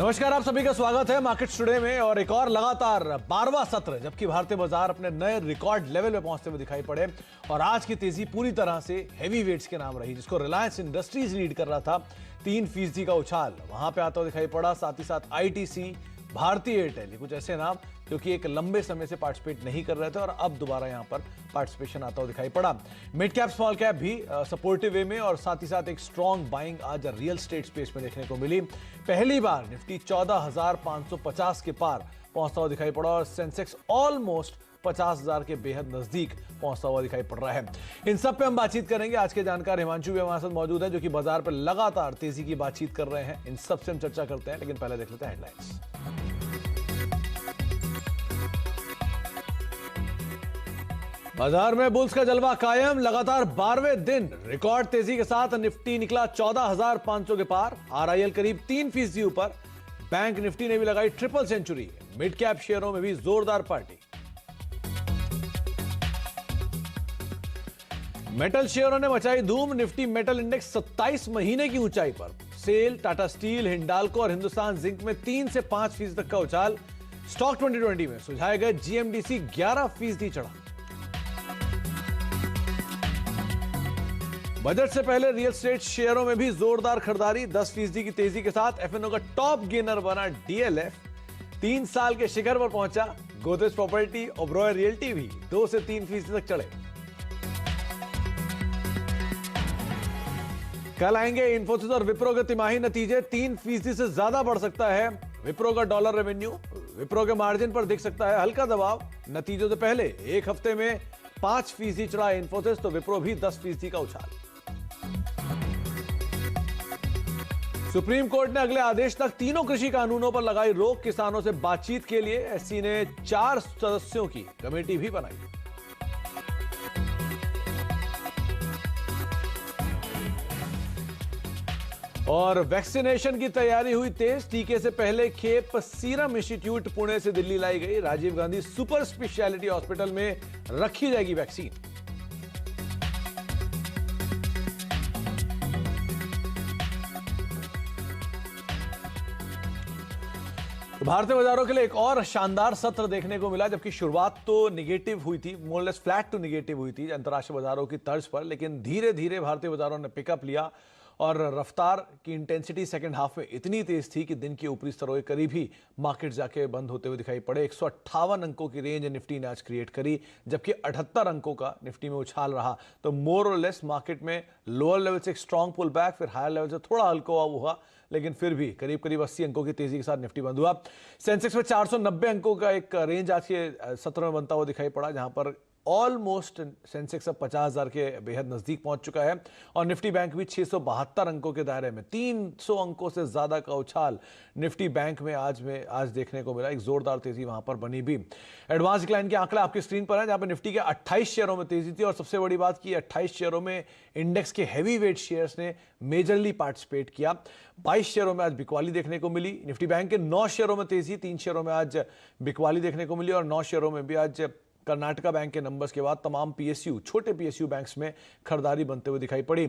नमस्कार, आप सभी का स्वागत है मार्केट्स टुडे में। और एक और लगातार 12वां सत्र जबकि भारतीय बाजार अपने नए रिकॉर्ड लेवल पे पहुंचते हुए दिखाई पड़े। और आज की तेजी पूरी तरह से हैवी वेट्स के नाम रही, जिसको रिलायंस इंडस्ट्रीज लीड कर रहा था। 3% का उछाल वहां पे आता हुआ दिखाई पड़ा। साथ ही साथ आईटीसी, भारतीय एयरटेल, कुछ ऐसे नाम जो कि एक लंबे समय से पार्टिसिपेट नहीं कर रहे थे और अब दोबारा यहां पर पार्टिसिपेशन आता हुआ दिखाई पड़ा। मिड कैप स्मॉल कैप भी सपोर्टिव वे में, और साथ ही साथ एक स्ट्रॉन्ग बाइंग आज रियल स्टेट स्पेस में देखने को मिली। पहली बार निफ्टी 14,550 के पार पहुंचता हुआ दिखाई पड़ा और सेंसेक्स ऑलमोस्ट 50,000 के बेहद नजदीक पहुंचता हुआ दिखाई पड़ रहा है। इन सब पे हम बातचीत करेंगे। आज के जानकार हिमांशु भी हमारे साथ मौजूद है, जो कि बाजार पर लगातार तेजी की बातचीत कर रहे हैं। इन सब से हम चर्चा करते हैं, लेकिन पहले देख लेते हैं हेडलाइंस। बाजार में बुल्स का जलवा कायम। लगातार 12वें दिन रिकॉर्ड तेजी के साथ निफ्टी निकला 14,500 के पार। आरआईएल करीब 3% ऊपर। बैंक निफ्टी ने भी लगाई ट्रिपल सेंचुरी। मिड कैप शेयरों में भी जोरदार पार्टी। मेटल शेयरों ने मचाई धूम। निफ्टी मेटल इंडेक्स 27 महीने की ऊंचाई पर। सेल, टाटा स्टील, हिंडाल्को और हिंदुस्तान जिंक में 3 से 5% तक का उछाल। स्टॉक 2020 में सुझाए गए जीएमडीसी 11% चढ़ा। बजट से पहले रियल एस्टेट शेयरों में भी जोरदार खरीदारी। 10% की तेजी के साथ एफएनओ का टॉप गेनर बना डीएलएफ। 3 साल के शिखर पर पहुंचा। गोदरेज प्रॉपर्टी, ओबरॉय रियल्टी भी 2 से 3% तक चढ़े। कल आएंगे इन्फोसिस और विप्रो के तिमाही नतीजे। 3% से ज्यादा बढ़ सकता है विप्रो का डॉलर रेवेन्यू। विप्रो के मार्जिन पर दिख सकता है हल्का दबाव। नतीजों से पहले एक हफ्ते में 5% चढ़ा इन्फोसिस, तो विप्रो भी 10% का उछाल। सुप्रीम कोर्ट ने अगले आदेश तक तीनों कृषि कानूनों पर लगाई रोक। किसानों से बातचीत के लिए एससी ने 4 सदस्यों की कमेटी भी बनाई। और वैक्सीनेशन की तैयारी हुई तेज। टीके से पहले खेप सीरम इंस्टीट्यूट पुणे से दिल्ली लाई गई। Rajiv Gandhi super speciality hospital में रखी जाएगी वैक्सीन। भारतीय बाजारों के लिए एक और शानदार सत्र देखने को मिला। जबकि शुरुआत तो निगेटिव हुई थी, more less flat to negative हुई थी अंतर्राष्ट्रीय बाजारों की तर्ज पर, लेकिन धीरे धीरे भारतीय बाजारों ने पिकअप लिया और रफ्तार की इंटेंसिटी सेकंड हाफ में इतनी तेज थी कि दिन के ऊपरी स्तरों के करीब ही मार्केट जाके बंद होते हुए दिखाई पड़े। 158 अंकों की रेंज निफ्टी ने आज क्रिएट करी, जबकि 78 अंकों का निफ्टी में उछाल रहा। तो मोर और लेस मार्केट में लोअर लेवल से एक स्ट्रॉन्ग पुल बैक, फिर हायर लेवल से थोड़ा हल्का हुआ, लेकिन फिर भी करीब करीब 80 अंकों की तेजी के साथ निफ्टी बंद हुआ। सेंसेक्स में 490 अंकों का एक रेंज आज के सत्र में बनता हुआ दिखाई पड़ा, जहां पर ऑलमोस्ट सेंसेक्स अब 50,000 के बेहद नजदीक पहुंच चुका है। और निफ्टी बैंक भी 672 अंकों के दायरे में। 300 अंकों से ज्यादा का उछाल निफ्टी बैंक में आज देखने को मिला। एक जोरदार तेजी वहां पर बनी भी। एडवांस डिक्लाइन के आंकड़े आपकी स्क्रीन पर है, जहां पर निफ्टी के 28 शेयरों में तेजी थी। और सबसे बड़ी बात की 28 शेयरों में इंडेक्स के हैवी वेट शेयर्स ने मेजरली पार्टिसिपेट किया। 22 शेयरों में आज बिकवाली देखने को मिली। निफ्टी बैंक के 9 शेयरों में तेजी, 3 शेयरों में आज बिकवाली देखने को मिली। और 9 शेयरों में भी आज कर्नाटका बैंक के नंबर्स के बाद तमाम पीएसयू, छोटे पीएसयू बैंक्स में खरीदारी बनते हुए दिखाई पड़ी।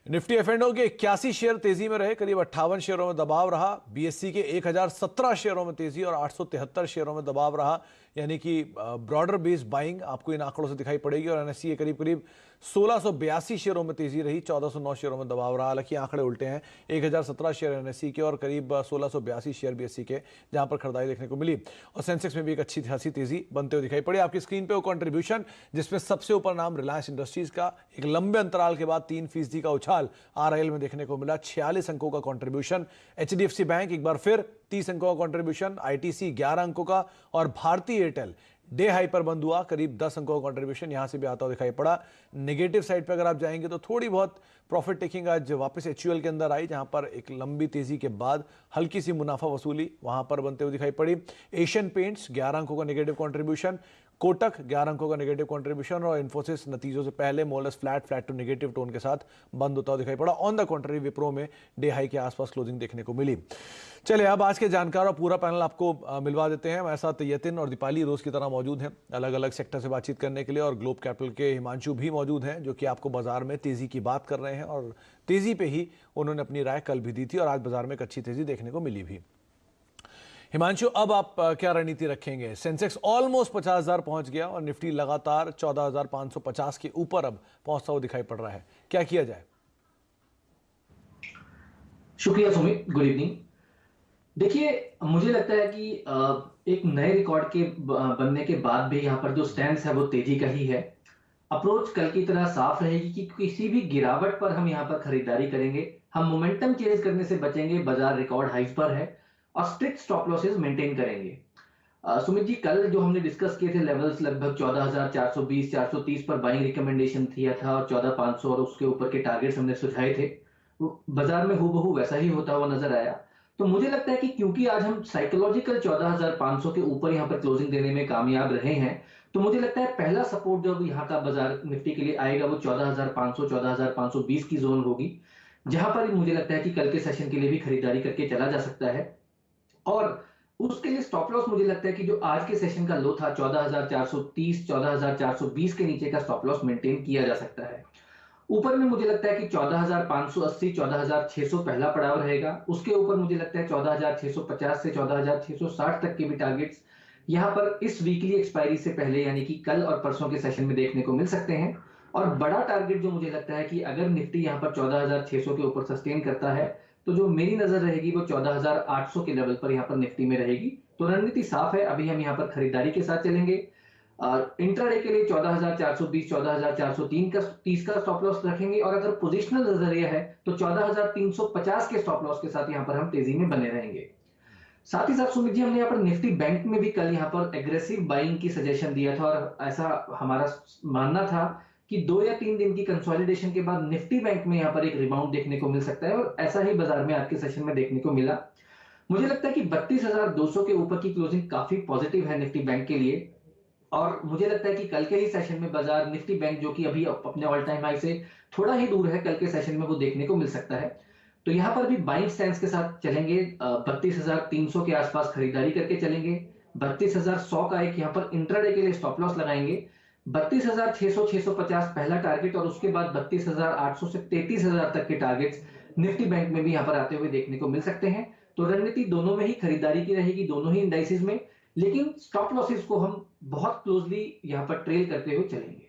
निफ्टी एफएनओ के 81 शेयर तेजी में रहे। करीब 58 शेयरों में दबाव रहा। बीएससी के 1017 शेयरों में तेजी और 873 शेयरों में दबाव रहा, यानी कि ब्रॉडर बेस्ड बाइंग आपको इन आंकड़ों से दिखाई पड़ेगी। और एनएससी के करीब करीब 1682 शेयरों में तेजी रही, 1409 शेयरों में दबाव रहा। हालांकि आंकड़े उल्टे हैं, 1017 शेयर एनएससी के और करीब 1682 शेयर बीएससी के, जहां पर खरीदारी देखने को मिली। और सेंसेक्स में भी एक अच्छी खासी तेजी बनते हुए दिखाई पड़ी। आपकी स्क्रीन पे वो कंट्रीब्यूशन, जिसमें सबसे ऊपर नाम रिलायंस इंडस्ट्रीज का। एक लंबे अंतराल के बाद 3% का उछाल आरआईएल में देखने को मिला। 46 अंकों का कंट्रीब्यूशन। एचडीएफसी बैंक एक बार फिर 30 अंकों का कंट्रीब्यूशन। आईटीसी 11 अंकों का। और भारतीय एयरटेल डे हाई पर बंद हुआ, करीब 10 अंकों का कंट्रीब्यूशन यहां से भी आता हुआ दिखाई पड़ा। नेगेटिव साइड पर अगर आप जाएंगे तो थोड़ी बहुत प्रॉफिट टेकिंग आज वापस एचयूएल के अंदर आई, जहां पर एक लंबी तेजी के बाद हल्की सी मुनाफा वसूली वहां पर बनते हुए दिखाई पड़ी। एशियन पेंट्स 11 अंकों का नेगेटिव कंट्रीब्यूशन। कोटक 11 अंकों का नेगेटिव कंट्रीब्यूशन। और इन्फोसिस नतीजों से पहले मोलस फ्लैट टू नेगेटिव टोन के साथ बंद होता हुआ दिखाई पड़ा। ऑन द कॉन्ट्री विप्रो में डे हाई के आसपास क्लोजिंग देखने को मिली। चलिए अब आज के जानकार और पूरा पैनल आपको मिलवा देते हैं। हमारे साथ यतिन और दीपाली रोज की तरह मौजूद हैं अलग अलग सेक्टर से बातचीत करने के लिए। और ग्लोब कैपिटल के हिमांशु भी मौजूद हैं, जो कि आपको बाजार में तेजी की बात कर रहे हैं। और तेजी पे ही उन्होंने अपनी राय कल भी दी थी और आज बाजार में एक अच्छी तेजी देखने को मिली भी। हिमांशु, अब आप क्या रणनीति रखेंगे? सेंसेक्स ऑलमोस्ट 50,000 पहुंच गया और निफ्टी लगातार 14,550 के ऊपर अब पहुंचता हुआ दिखाई पड़ रहा है, क्या किया जाए? शुक्रिया सुमित, गुड इवनिंग। देखिए, मुझे लगता है कि एक नए रिकॉर्ड के बनने के बाद भी यहाँ पर जो स्टैंड है वो तेजी का ही है। अप्रोच कल की तरह साफ रहेगी कि किसी भी गिरावट पर हम यहाँ पर खरीदारी करेंगे, हम मोमेंटम चेंज करने से बचेंगे, बाजार रिकॉर्ड हाइस पर है और स्ट्रिक्ट स्टॉप लॉसेस मेंटेन करेंगे। सुमित जी, कल जो हमने डिस्कस किए थे लेवल्स लगभग 14,420 430 पर बाइंग रिकमेंडेशन दिया था और 14,500 और उसके ऊपर के टारगेट्स हमने सुझाए थे। बाजार में हूबहू वैसा ही होता हुआ नजर आया। तो मुझे लगता है कि क्योंकि आज हम साइकोलॉजिकल 14,500 के ऊपर यहाँ पर क्लोजिंग देने में कामयाब रहे हैं, तो मुझे लगता है पहला सपोर्ट जो यहाँ का बाजार निफ्टी के लिए आएगा वो 14,500 14,520 की जोन होगी, जहां पर मुझे लगता है कि कल के सेशन के लिए भी खरीदारी करके चला जा सकता है। और उसके लिए स्टॉप लॉस मुझे लगता है कि जो आज के सेशन का लो था 14,430 14,420 के नीचे का स्टॉप लॉस मेंटेन किया जा सकता है। ऊपर में मुझे लगता है कि 14,580 14,600 पहला पड़ाव रहेगा। उसके ऊपर मुझे लगता है 14,650 से 14,660 तक के भी टारगेट्स यहां पर इस वीकली एक्सपायरी से पहले यानी कि कल और परसों के सेशन में देखने को मिल सकते हैं। और बड़ा टारगेट जो मुझे लगता है कि अगर निफ्टी यहां पर 14,600 के ऊपर सस्टेन करता है, तो जो मेरी नजर रहेगी वो 14,800 के लेवल पर यहां पर निफ्टी में रहेगी। तो रणनीति साफ है, अभी हम यहां पर खरीदारी के साथ चलेंगे। इंट्राडे के लिए 14,420 14,403 का 30 का स्टॉप लॉस रखेंगे और अगर पोजिशनल नजरिया है तो 14,350 के स्टॉप लॉस के साथ यहां पर हम तेजी में बने रहेंगे। साथ ही साथ सुमित जी, हमने यहाँ पर निफ्टी बैंक में भी कल यहाँ पर एग्रेसिव बाइंग की सजेशन दिया था और ऐसा हमारा मानना था कि 2 या 3 दिन की कंसोलिडेशन के बाद निफ्टी बैंक में यहाँ पर एक रिबाउंड देखने को मिल सकता है और ऐसा ही बाजार में आज के सेशन में देखने को मिला। मुझे लगता है कि 32,200 के ऊपर की क्लोजिंग काफी पॉजिटिव है निफ्टी बैंक के लिए और मुझे लगता है कि कल के ही सेशन में बाजार निफ्टी बैंक जो कि अभी अपने ऑल टाइम हाई से थोड़ा ही दूर है, कल के सेशन में वो देखने को मिल सकता है। तो यहां पर भी बाइंग स्टैंस के साथ चलेंगे, 32,300 के आसपास खरीदारी करके चलेंगे। 32,100 का एक यहां पर इंट्राडे के लिए स्टॉप लॉस लगाएंगे। 32,600 650 पहला टारगेट और उसके बाद 32,800 से 33,000 तक के टारगेट्स निफ्टी बैंक में भी यहां पर आते हुए देखने को मिल सकते हैं। तो रणनीति दोनों में ही खरीदारी की रहेगी, दोनों ही इंडाइसिस में, लेकिन स्टॉप लॉसेस को हम बहुत क्लोजली यहां पर ट्रेल करते हुए चलेंगे।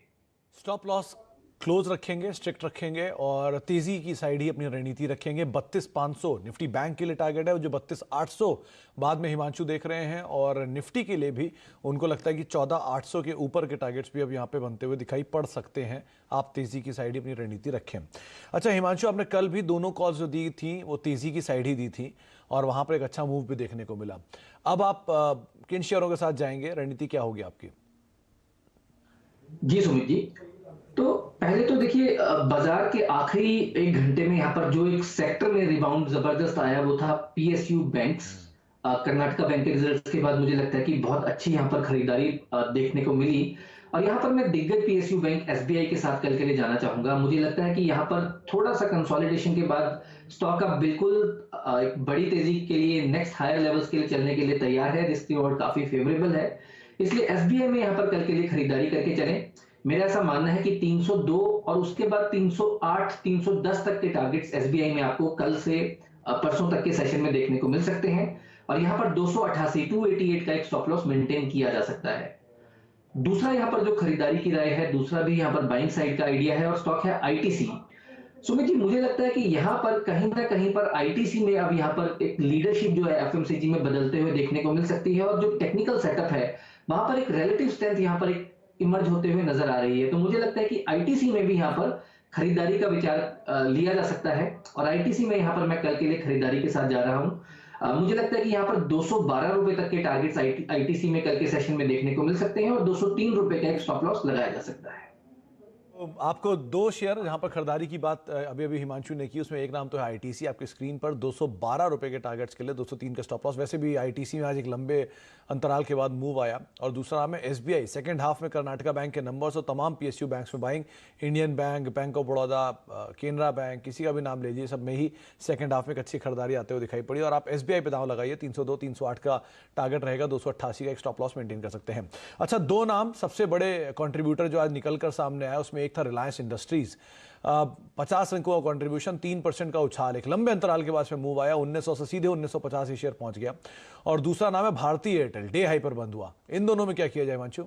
स्टॉप लॉस क्लोज रखेंगे, स्ट्रिक्ट रखेंगे और तेजी की साइड ही अपनी रणनीति रखेंगे। 32,500 निफ्टी बैंक के लिए टारगेट है, जो 32,800 बाद में हिमांशु देख रहे हैं और निफ्टी के लिए भी उनको लगता है कि 14,800 के ऊपर के टारगेट्स भी अब यहाँ पे बनते हुए दिखाई पड़ सकते हैं। आप तेजी की साइड ही अपनी रणनीति रखें। अच्छा हिमांशु, आपने कल भी दोनों कॉल्स जो दी थी वो तेजी की साइड ही दी थी और वहां पर एक अच्छा मूव भी देखने को मिला। अब आप किन शेयरों के साथ जाएंगे, रणनीति क्या होगी आपकी? जी सुमित जी, तो पहले तो देखिए, बाजार के आखिरी 1 घंटे में यहाँ पर जो एक सेक्टर में रिबाउंड जबरदस्त आया वो था पीएसयू बैंक्स। कर्नाटका बैंक के रिजल्ट्स के बाद मुझे लगता है कि बहुत अच्छी यहाँ पर खरीदारी देखने को मिली और यहाँ पर मैं दिग्गज पीएसयू बैंक एसबीआई के साथ कल के लिए जाना चाहूंगा। मुझे लगता है कि यहाँ पर थोड़ा सा कंसोलिडेशन के बाद स्टॉक अब बिल्कुल एक बड़ी तेजी के लिए नेक्स्ट हायर लेवल्स के लिए चलने के लिए तैयार है, रिस्क रिवॉर्ड काफी फेवरेबल है, इसलिए एसबीआई में यहाँ पर कल के लिए खरीदारी करके चलें। मेरा ऐसा मानना है कि 302 और उसके बाद 308 310 तक के टारगेट्स एसबीआई में आपको कल से परसों तक के सेशन में देखने को मिल सकते हैं और यहां पर 288 का एक स्टॉप लॉस मेंटेन किया जा सकता है। दूसरा यहां पर जो खरीदारी की राय है, दूसरा भी यहां पर बाइंग साइड का आइडिया है और स्टॉक है आईटीसी। सुमित जी, मुझे लगता है कि यहां पर कहीं ना कहीं पर आईटीसी में अब यहां पर एक लीडरशिप जो है एफएमसीजी में बदलते हुए देखने को मिल सकती है और जो टेक्निकल सेटअप है वहां पर एक रिलेटिव स्ट्रेंथ यहां पर एक इमर्ज होते हुए नजर आ रही है। तो मुझे लगता है कि आईटीसी में भी यहां पर खरीदारी का विचार लिया जा सकता है और आईटीसी में यहां पर मैं कल के लिए खरीदारी के साथ जा रहा हूं। मुझे लगता है कि यहां पर 212 रुपए तक के टारगेट्स आईटीसी में कल के सेशन में देखने को मिल सकते हैं और 203 रुपए का एक स्टॉप लॉस लगाया जा सकता है। तो आपको दो शेयर जहां पर खरीदारी की बात अभी अभी हिमांशु ने की, उसमें एक नाम तो है आईटीसी आपकी स्क्रीन पर 212 रुपए के टारगेट्स के लिए, 203 का स्टॉप लॉस। वैसे भी आईटीसी में आज एक लंबे अंतराल के बाद मूव आया। और दूसरा नाम है एसबीआई। सेकंड हाफ में कर्नाटका बैंक के नंबर्स और तमाम पीएसयू बैंक्स में buying, Indian bank, bank of Baroda, Canara bank, किसी का भी नाम लीजिए, सब में ही सेकंड हाफ में एक अच्छी खरीदारी आते हुए दिखाई पड़ी। और आप एसबीआई पे दांव लगाइए, 302 308 का टारगेट रहेगा, 288 का एक स्टॉप लॉस मेंटेन कर सकते हैं। अच्छा, दो नाम सबसे बड़े कॉन्ट्रीब्यूटर जो आज निकल कर सामने आया, उसमें एक एक था रिलायंस इंडस्ट्रीज, 50 अंकों का कंट्रीब्यूशन, 3% का उछाल, एक लंबे अंतराल के बाद में मूव आया, 1900 से सीधे 1950 ही शेयर पहुंच गया। और दूसरा नाम है भारती एयरटेल, डे हाई पर बंद हुआ। इन दोनों में क्या किया जाए हिमांशु?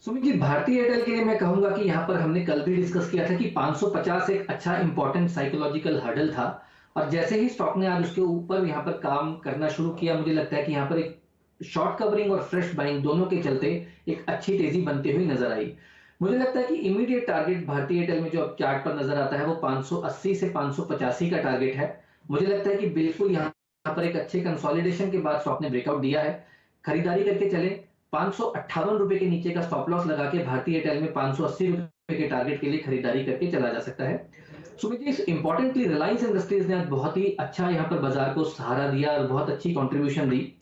सुमित जी, भारतीय एयरटेल के लिए मैं कहूंगा कि यहाँ पर हमने कल भी डिस्कस किया था कि 550 एक अच्छा इंपॉर्टेंट साइकोलॉजिकल हर्डल था, और जैसे ही स्टॉक ने आज उसके ऊपर यहाँ पर काम करना शुरू किया, मुझे लगता है कि यहाँ पर एक शॉर्ट कवरिंग और फ्रेश बाइंग दोनों के चलते एक अच्छी तेजी बनते हुए नजर आई। मुझे लगता है कि इमीडिएट टारगेट भारतीय एयरटेल में जो अब चार्ट पर नजर आता है वो 580 से 585 का टारगेट है। मुझे लगता है कि बिल्कुल यहाँ पर एक अच्छे कंसोलिडेशन के बाद स्टॉक ने ब्रेकआउट दिया है, खरीदारी करके चले। 558 रुपए के नीचे का स्टॉप लॉस लगा के भारतीय एयरटेल में 580 रुपए के टारगेट के लिए खरीदारी करके चला जा सकता है। सुमित जी, इंपॉर्टेंटली रिलायंस इंडस्ट्रीज ने आज बहुत ही अच्छा यहाँ पर बाजार को सहारा दिया और बहुत अच्छी कंट्रीब्यूशन दी।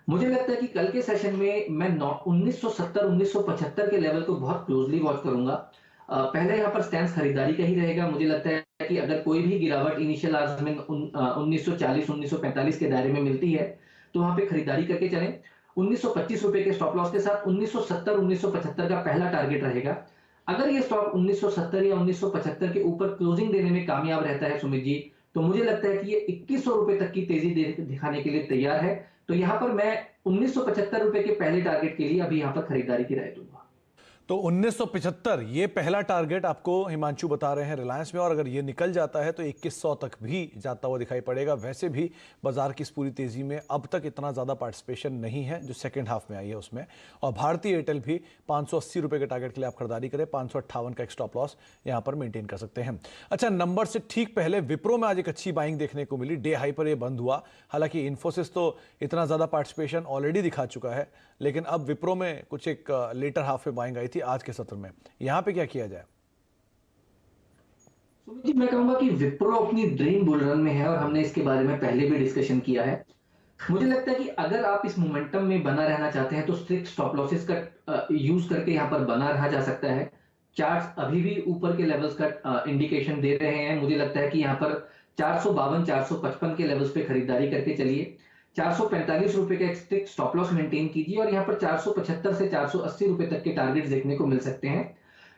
मुझे लगता है कि कल के सेशन में मैं 1970-1975 के लेवल को बहुत क्लोजली वॉच करूंगा। पहले यहाँ पर स्टैंस खरीदारी का ही रहेगा। मुझे लगता है कि अगर कोई भी गिरावट इनिशियल आवर्स में 1940-1945 के दायरे में मिलती है तो वहां पे खरीदारी करके चलें। 1925 रुपए के स्टॉप लॉस के साथ 1970-1975 का पहला टारगेट रहेगा। अगर ये स्टॉक 1970 या 1975 के ऊपर क्लोजिंग देने में कामयाब रहता है सुमित जी, तो मुझे लगता है कि ये 2100 रुपए तक की तेजी दिखाने के लिए तैयार है। तो यहां पर मैं 1975 रुपए के पहले टारगेट के लिए अभी यहां पर खरीदारी की राय दूंगा। तो 1975 ये पहला टारगेट आपको हिमांशु बता रहे हैं रिलायंस में, और अगर ये निकल जाता है तो 2100 तक भी जाता हुआ दिखाई पड़ेगा। वैसे भी बाजार की इस पूरी तेजी में अब तक इतना ज्यादा पार्टिसिपेशन नहीं है जो सेकंड हाफ में आई है उसमें। और भारतीय एयरटेल भी 580 रुपए के टारगेट के लिए आप खरीदारी करें, 558 का एक स्टॉप लॉस यहां पर मेंटेन कर सकते हैं। अच्छा, नंबर से ठीक पहले विप्रो में आज एक अच्छी बाइंग देखने को मिली, डे हाई पर यह बंद हुआ। हालांकि इन्फोसिस तो इतना ज्यादा पार्टिसिपेशन ऑलरेडी दिखा चुका है, लेकिन अब विप्रो में कुछ एक लेटर हाफ में बाइंग आई थी आज के सत्र में। यहां पे क्या किया जाए? सुमित जी, मैं कहूंगा कि विप्रो अपनी ड्रीम बुल रन में है और हमने इसके बारे में पहले भी डिस्कशन किया है। मुझे लगता है कि अगर आप इस मोमेंटम में बना रहना चाहते हैं तो स्ट्रिक्ट स्टॉप लॉसेस का यूज करके यहां पर बना रहा जा सकता है। चार्ट्स अभी भी ऊपर के लेवल्स का इंडिकेशन दे रहे हैं। मुझे लगता है कि यहां पर 452-455 के लेवल्स पे खरीदारी करके चलिए। 445 रुपए का एक स्ट्रिक्ट स्टॉप लॉस मेंटेन कीजिए और यहाँ पर 475 से 480 रुपए तक के टारगेट देखने को मिल सकते हैं।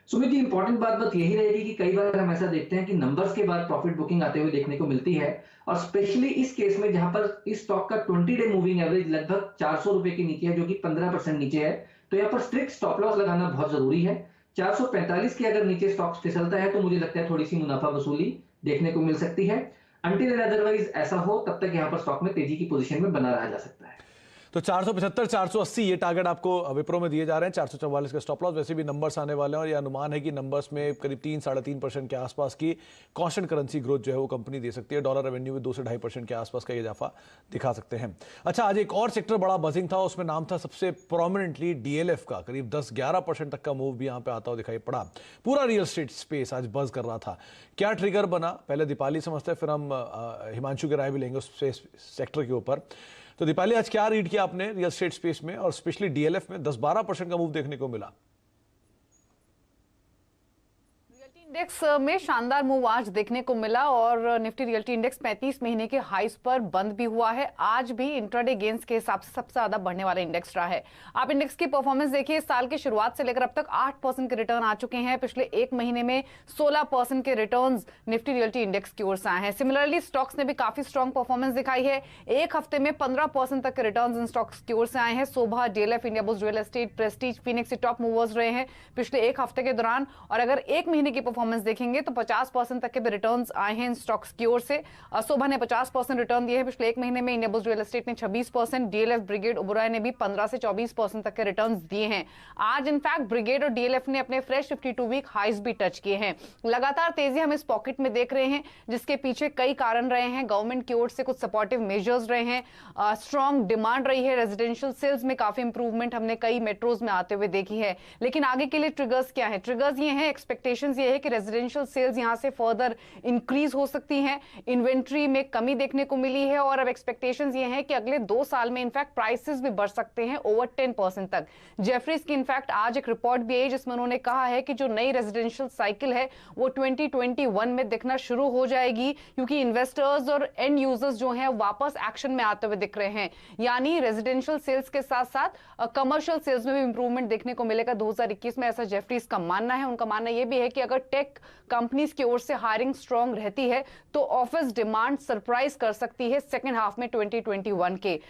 सुमित जी, इंपॉर्टेंट बात यही रहेगी कि कई बार हम ऐसा देखते हैं कि नंबर्स के बाद प्रॉफिट बुकिंग आते हुए देखने को मिलती है, और स्पेशली इस केस में जहां पर इस स्टॉक का 20 डे मूविंग एवरेज लगभग 400 रुपए के नीचे है, जो कि 15% नीचे है। तो यहाँ पर स्ट्रिक्ट स्टॉप लॉस लगाना बहुत जरूरी है। 445 के अगर नीचे स्टॉक फिसलता है तो मुझे लगता है थोड़ी सी मुनाफा वसूली देखने को मिल सकती है। अनटिल अदरवाइज ऐसा हो तब तक यहां पर स्टॉक में तेजी की पोजीशन में बना रहा जा सकता है। तो 475 480 ये टारगेट आपको विप्रो में दिए जा रहे हैं, 444 का स्टॉप लॉस। वैसे भी नंबर्स आने वाले हैं और ये अनुमान है कि नंबर्स में करीब 3-3.5% के आसपास की कांस्टेंट करेंसी ग्रोथ जो है वो कंपनी दे सकती है। डॉलर रेवेन्यू में 2 से 2.5% के आसपास का इजाफा दिखा सकते हैं। अच्छा, आज एक और सेक्टर बड़ा बजिंग था, उसमें नाम था सबसे प्रोमिनेंटली डीएलएफ का। करीब 10-11% तक का मूव भी यहाँ पे आता हुआ दिखाई पड़ा। पूरा रियल एस्टेट स्पेस आज बज कर रहा था। क्या ट्रिगर बना, पहले दीपाली समझते हैं, फिर हम हिमांशु की राय भी लेंगे उस सेक्टर के ऊपर। तो दीपाली, आज क्या रीड किया आपने रियल एस्टेट स्पेस में और स्पेशली डीएलएफ में 10-12% का मूव देखने को मिला? इंडेक्स में शानदार मूव आज देखने को मिला और निफ्टी रियल्टी इंडेक्स 35 महीने के हाईस पर बंद भी हुआ है। आज भी इंट्राडे गेन्स के हिसाब से सबसे ज्यादा बढ़ने वाला इंडेक्स रहा है। आप इंडेक्स की परफॉर्मेंस देखिए, साल की शुरुआत से लेकर अब तक 8% के रिटर्न आ चुके हैं। पिछले एक महीने में 16% के रिटर्न्स निफ्टी रियल्टी इंडेक्स की ओर से आए हैं। सिमिलरली स्टॉक्स ने भी काफी स्ट्रॉन्ग परफॉर्मेंस दिखाई है। एक हफ्ते में 15% तक के रिटर्न्स इन स्टॉक्स की ओर से आए हैं। सोभा, DLF, India bulls real estate, Prestige, Phoenix ये टॉप मूवर्स रहे हैं पिछले एक हफ्ते के दौरान। और अगर एक महीने की परफॉर्मेंस देखेंगे तो 50% तक के भी रिटर्न्स आए हैं इन स्टॉक्स की ओर से। शोभा ने 50% रिटर्न दिए हैं पिछले एक महीने में। इंडिया बुल्स रियल एस्टेट ने 26%, डीएलएफ, ब्रिगेड, ओबेरॉय ने भी 15 से 24% तक के रिटर्न्स दिए हैं। आज इनफैक्ट ब्रिगेड और डीएलएफ ने अपने फ्रेश 52 वीक हाईज भी टच किए हैं। लगातार तेजी हम इस पॉकेट में देख रहे हैं, जिसके पीछे कई कारण रहे हैं। गवर्नमेंट की ओर से कुछ सपोर्टिव मेजर्स रहे हैं, स्ट्रॉन्ग डिमांड रही है, रेजिडेंशियल सेल्स में काफी इंप्रूवमेंट हमने कई मेट्रोज में आते हुए देखी है। लेकिन आगे के लिए ट्रिगर्स क्या है? ट्रिगर्स ये हैं, एक्सपेक्टेशंस ये है कि रेजिडेंशियल सेल्स यहां से फर्दर इंक्रीज हो सकती हैं। इन्वेंट्री में कमी देखने को मिली है और अब एक्सपेक्टेशंस ये हैं कि अगले 2 साल में इनफैक्ट प्राइसेस भी बढ़ सकते हैं ओवर 10% तक। जेफरीज की इनफैक्ट आज एक रिपोर्ट भी आई जिसमें उन्होंने कहा है कि जो नई रेजिडेंशियल साइकिल है वो 2021 में दिखना शुरू हो जाएगी, क्योंकि इन्वेस्टर्स और एंड यूजर्स जो हैं वापस एक्शन में आते हुए दिख रहे हैं। यानी रेजिडेंशियल सेल्स के साथ साथ कमर्शियल सेल्स में भी इंप्रूवमेंट देखने को मिलेगा 2021 में, ऐसा जेफरीज का मानना है। उनका मानना यह भी है कि अगर टेक कंपनीज की ओर से हायरिंग स्ट्रांग रहती है तो ऑफिस डिमांड सरप्राइज कर सकती है सेकेंड हाफ में 2021 के।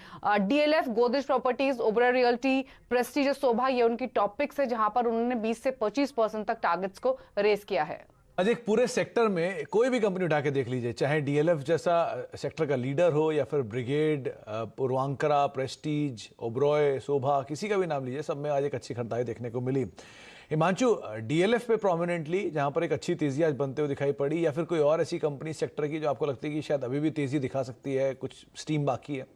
DLF, Godrej properties, Oberoi realty, prestigious Sobha, ये उनकी टॉपिक्स है जहां पर उन्होंने 20 से 25% तक टारगेट्स को रेस किया है। आज एक पूरे सेक्टर में कोई भी कंपनी उठा के देख लीजिए, चाहे डीएलएफ जैसा सेक्टर का लीडर हो या फिर ब्रिगेड, पूर्वांकरा, प्रेस्टीज, ओबेरॉय, शोभा, किसी का भी नाम लीजिए, सब में आज एक अच्छी खरीदारी देखने को मिली। हिमांशु, डीएलएफ पे प्रोमिनेंटली जहां पर एक अच्छी तेजी आज बनते हुए दिखाई पड़ी, या फिर कोई और ऐसी कंपनी सेक्टर की जो आपको लगती है कि शायद अभी भी तेजी दिखा सकती है, कुछ स्टीम बाकी है?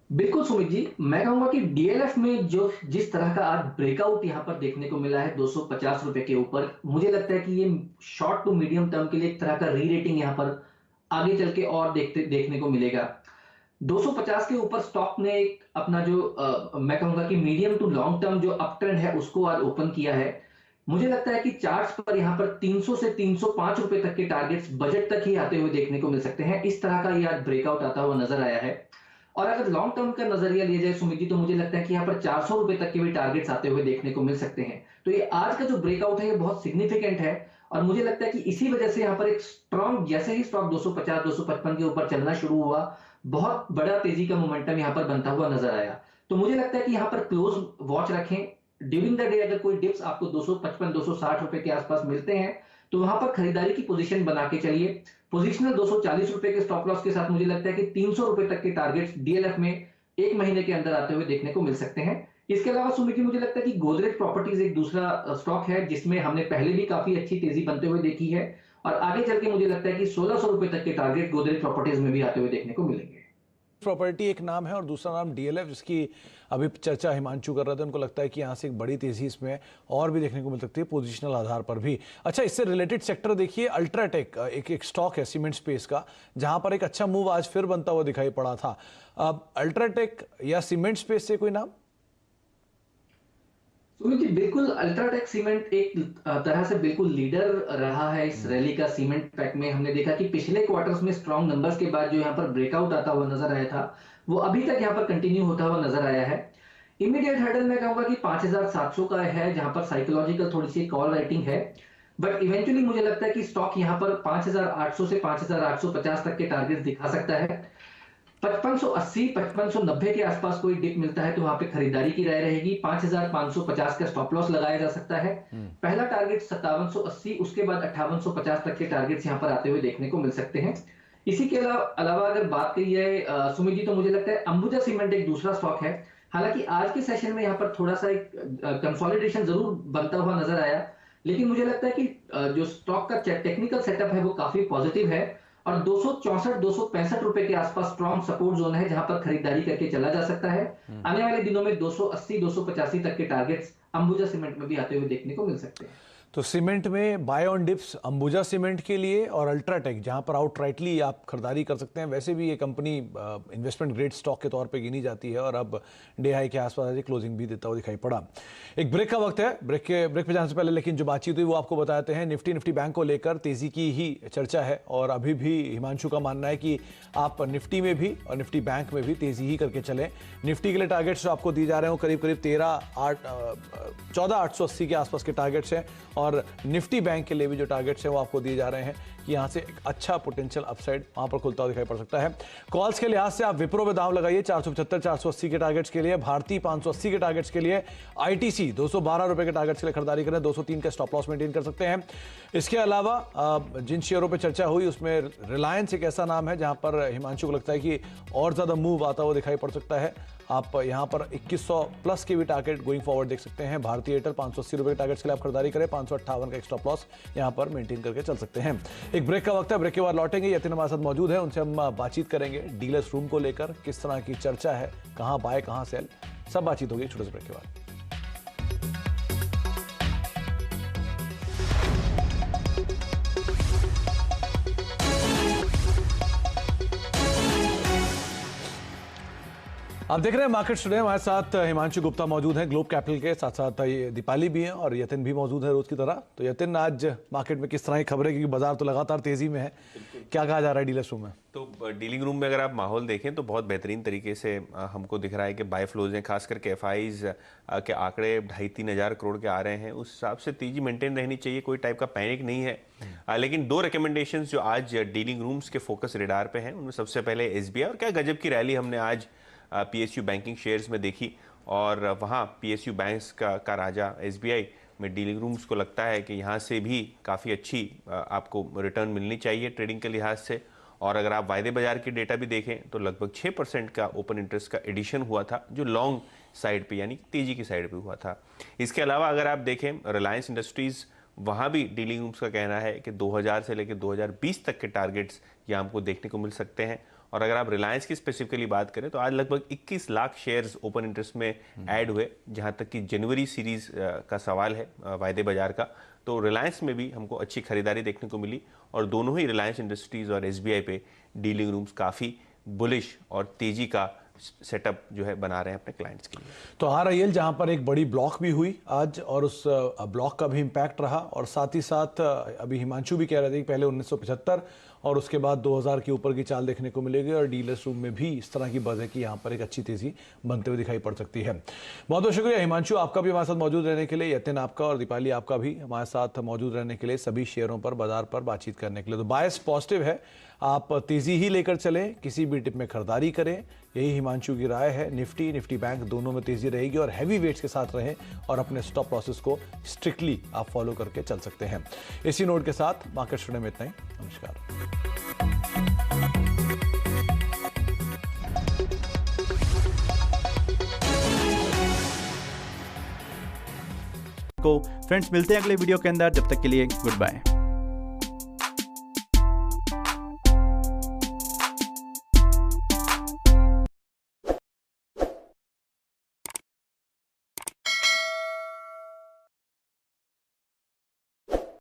बिल्कुल सुमित जी, मैं कहूंगा कि डीएलएफ में जो जिस तरह का आज ब्रेकआउट यहां पर देखने को मिला है 250 रुपए के ऊपर, मुझे लगता है कि ये शॉर्ट टू मीडियम टर्म के लिए एक तरह का री रेटिंग यहां पर आगे चल के और देखने को मिलेगा। 250 के ऊपर स्टॉक ने एक अपना जो मैं कहूंगा कि मीडियम टू लॉन्ग टर्म जो अप ट्रेंड है उसको आज ओपन किया है। मुझे लगता है कि चार्ट्स पर यहां पर 300 से 305 रुपए तक के टारगेट्स बजट तक ही आते हुए देखने को मिल सकते हैं। इस तरह का ये आज ब्रेकआउट आता हुआ नजर आया है। और अगर लॉन्ग टर्म का नजरिया लिया जाए सुमित जी, तो मुझे लगता है कि यहाँ पर 400 रुपए तक के भी टारगेट्स आते हुए देखने को मिल सकते हैं। तो ये आज का जो ब्रेकआउट है ये बहुत सिग्निफिकेंट है और मुझे लगता है कि इसी वजह से यहाँ पर एक स्ट्रॉन्ग, जैसे ही स्टॉक 250 255 के ऊपर चलना शुरू हुआ, बहुत बड़ा तेजी का मोमेंटम यहाँ पर बनता हुआ नजर आया। तो मुझे लगता है कि यहाँ पर क्लोज वॉच रखें। ड्यूरिंग द डे अगर कोई डिप्स आपको 255 260 रुपए के आसपास मिलते हैं तो वहां पर खरीदारी की पोजीशन बना के चलिए। पोजीशनल 240 रुपए के स्टॉप लॉस के साथ मुझे लगता है कि 300 रुपए तक के टारगेट्स डीएलएफ में एक महीने के अंदर आते हुए देखने को मिल सकते हैं। इसके अलावा सुमित जी, मुझे लगता है कि गोदरेज प्रॉपर्टीज एक दूसरा स्टॉक है जिसमें हमने पहले भी काफी अच्छी तेजी बनते हुए देखी है और आगे चल के मुझे लगता है कि 1600 रुपए तक के टारगेट गोदरेज प्रॉपर्टीज में भी आते हुए देखने को मिलेंगे। प्रॉपर्टी एक नाम है और दूसरा नाम डीएलएफ, जिसकी अभी चर्चा हिमांशु कर रहे थे। उनको लगता है कि यहाँ से एक बड़ी तेजी इसमें और भी देखने को मिल सकती है पोजीशनल आधार पर भी। अच्छा, इससे रिलेटेड सेक्टर देखिए, अल्ट्राटेक एक स्टॉक है सीमेंट स्पेस का, जहां पर एक अच्छा मूव आज फिर बनता हुआ दिखाई पड़ा था। अब अल्ट्राटेक या सीमेंट स्पेस से कोई नाम? सुमित जी, बिल्कुल अल्ट्राटेक सीमेंट एक तरह से बिल्कुल लीडर रहा है इस रैली का। सीमेंट पैक में हमने देखा कि पिछले क्वार्टर्स में स्ट्रॉन्ग नंबर्स के बाद जो यहाँ पर ब्रेकआउट आता हुआ नजर आया था वो अभी तक यहाँ पर कंटिन्यू होता हुआ नजर आया है। इमीडिएट हर्डल में कहूंगा कि 5700 का है, जहां पर साइकोलॉजिकल थोड़ी सी कॉल राइटिंग है, बट इवेंचुअली मुझे लगता है कि स्टॉक यहाँ पर 5800 से 5850 तक के टारगेट दिखा सकता है। 5580 5590 के आसपास कोई डिप मिलता है तो वहां पे खरीदारी की राय रहेगी। 5550 का स्टॉप लॉस लगाया जा सकता है। पहला टारगेट 5780, उसके बाद 5850 तक के टारगेट्स यहां पर आते हुए देखने को मिल सकते हैं। इसी के अलावा अगर बात की जाए सुमित जी, तो मुझे लगता है अंबुजा सीमेंट एक दूसरा स्टॉक है। हालांकि आज के सेशन में यहाँ पर थोड़ा सा एक कंसोलिडेशन जरूर बनता हुआ नजर आया, लेकिन मुझे लगता है कि जो स्टॉक का टेक्निकल सेटअप है वो काफी पॉजिटिव है और 264 265 रुपए के आसपास स्ट्रॉन्ग सपोर्ट जोन है जहां पर खरीदारी करके चला जा सकता है। आने वाले दिनों में 280 285 तक के टारगेट्स अंबुजा सीमेंट में भी आते हुए देखने को मिल सकते हैं। तो सीमेंट में buy on dips Ambuja cement के लिए और अल्ट्राटेक, जहां पर आउटराइटली आप खरीदारी कर सकते हैं। वैसे भी ये कंपनी इन्वेस्टमेंट ग्रेड स्टॉक के तौर पे गिनी जाती है और अब डे हाई के आसपास क्लोजिंग भी देता हुआ दिखाई पड़ा। एक ब्रेक का वक्त है, ब्रेक पे जाने से पहले लेकिन जो बातचीत हुई वो आपको बताते हैं। निफ्टी बैंक को लेकर तेजी की ही चर्चा है और अभी भी हिमांशु का मानना है कि आप निफ्टी में भी और निफ्टी बैंक में भी तेजी ही करके चलें। निफ्टी के लिए टारगेट्स जो आपको दिए जा रहे हैं वो करीब 14,880 के आसपास के टारगेट्स हैं और निफ्टी बैंक के लिए भी जो टारगेट्स हैं वो आपको दिए जा रहे हैं कि यहां से एक अच्छा पोटेंशियल अपसाइड वहां पर खुलता हुआ दिखाई पड़ सकता है। कॉल्स के लिहाज से आप विप्रो में दाव लगाइए 475 480 के टारगेट्स के लिए, भारती 580 के टारगेट्स के लिए, आईटीसी 212 रुपए के टारगेट्स के लिए खरीदारी करें, 203 का स्टॉप लॉस मेंटेन कर सकते हैं। इसके अलावा जिन शेयरों पर चर्चा हुई उसमें रिलायंस एक ऐसा नाम है जहां पर हिमांशु को लगता है कि और ज्यादा मूव आता हुआ दिखाई पड़ सकता है। आप यहां पर 2100 प्लस के भी टारगेट गोइंग फॉरवर्ड देख सकते हैं। भारतीय एयरटेल 580 रुपए के टारगेट्स के लिए आप खरीदारी करें, 558 का एक स्टॉप लॉस यहां पर मेंटेन करके चल सकते हैं। एक ब्रेक का वक्त है, ब्रेक के बाद लौटेंगे। यतिन हमारे साथ मौजूद है, उनसे हम बातचीत करेंगे डीलर्स रूम को लेकर, किस तरह की चर्चा है, कहां बाय कहां सेल, सब बातचीत होगी छोटे से ब्रेक के बाद। आप देख रहे हैं मार्केट टुडे। हमारे साथ हिमांशु गुप्ता मौजूद हैं ग्लोब कैपिटल के, साथ साथ ये दीपाली भी हैं और यतिन भी मौजूद है रोज की तरह। तो यतिन, आज मार्केट में किस तरह की खबरें, क्योंकि बाजार तो लगातार तेजी में है, क्या कहा जा रहा है डीलर्स रूम में? तो डीलिंग रूम में अगर आप माहौल देखें तो बहुत बेहतरीन तरीके से हमको दिख रहा है कि बाय फ्लोज हैं, खास करके एफआईज के आंकड़े 2.5-3 हज़ार करोड़ के आ रहे हैं। उस हिसाब से तेजी मेंटेन रहनी चाहिए, कोई टाइप का पैनिक नहीं है। लेकिन 2 रिकमेंडेशंस जो आज डीलिंग रूम्स के फोकस रेडार पे हैं, उनमें सबसे पहले एसबीआई। और क्या गजब की रैली हमने आज पीएसयू बैंकिंग शेयर्स में देखी, और वहाँ पीएसयू बैंक्स का राजा एसबीआई में डीलिंग रूम्स को लगता है कि यहाँ से भी काफ़ी अच्छी आपको रिटर्न मिलनी चाहिए ट्रेडिंग के लिहाज से। और अगर आप वायदे बाजार की डेटा भी देखें तो लगभग 6% का ओपन इंटरेस्ट का एडिशन हुआ था, जो लॉन्ग साइड पे यानी तेजी की साइड पे हुआ था। इसके अलावा अगर आप देखें रिलायंस इंडस्ट्रीज़, वहाँ भी डीलिंग रूम्स का कहना है कि 2000 से लेकर 2020 तक के टारगेट्स यहाँ हमको देखने को मिल सकते हैं। और अगर आप रिलायंस की स्पेसिफिकली बात करें तो आज लगभग 21 लाख शेयर्स ओपन इंटरेस्ट में ऐड हुए, जहाँ तक कि जनवरी सीरीज का सवाल है वायदे बाजार का, तो रिलायंस में भी हमको अच्छी खरीदारी देखने को मिली। और दोनों ही रिलायंस इंडस्ट्रीज़ और एसबीआई पे डीलिंग रूम्स काफ़ी बुलिश और तेज़ी का सेटअप जो है बना रहे हैं अपने क्लाइंट्स के लिए। तो आरआईएल जहां पर एक बड़ी ब्लॉक भी हुई आज, और उस ब्लॉक का भी इम्पैक्ट रहा, और साथ ही साथ अभी हिमांशु भी कह रहे थे कि पहले 1975 और उसके बाद 2000 के ऊपर की चाल देखने को मिलेगी, और डीलर्स रूम में भी इस तरह की बज़ है कि यहाँ पर एक अच्छी तेजी बनते हुए दिखाई पड़ सकती है। बहुत बहुत शुक्रिया हिमांशु, आपका भी हमारे साथ मौजूद रहने के लिए, यतिन आपका, और दीपाली आपका भी हमारे साथ मौजूद रहने के लिए, सभी शेयरों पर बाजार पर बातचीत करने के लिए। तो बायस पॉजिटिव है, आप तेजी ही लेकर चलें, किसी भी टिप में खरीदारी करें, यही हिमांशु की राय है। निफ्टी बैंक दोनों में तेजी रहेगी, और हैवी वेट्स के साथ रहें और अपने स्टॉप प्रोसेस को स्ट्रिक्टली आप फॉलो करके चल सकते हैं। इसी नोट के साथ मार्केट टुडे में इतना ही। नमस्कार। फ्रेंड्स, मिलते हैं अगले वीडियो के अंदर, जब तक के लिए गुड बाय।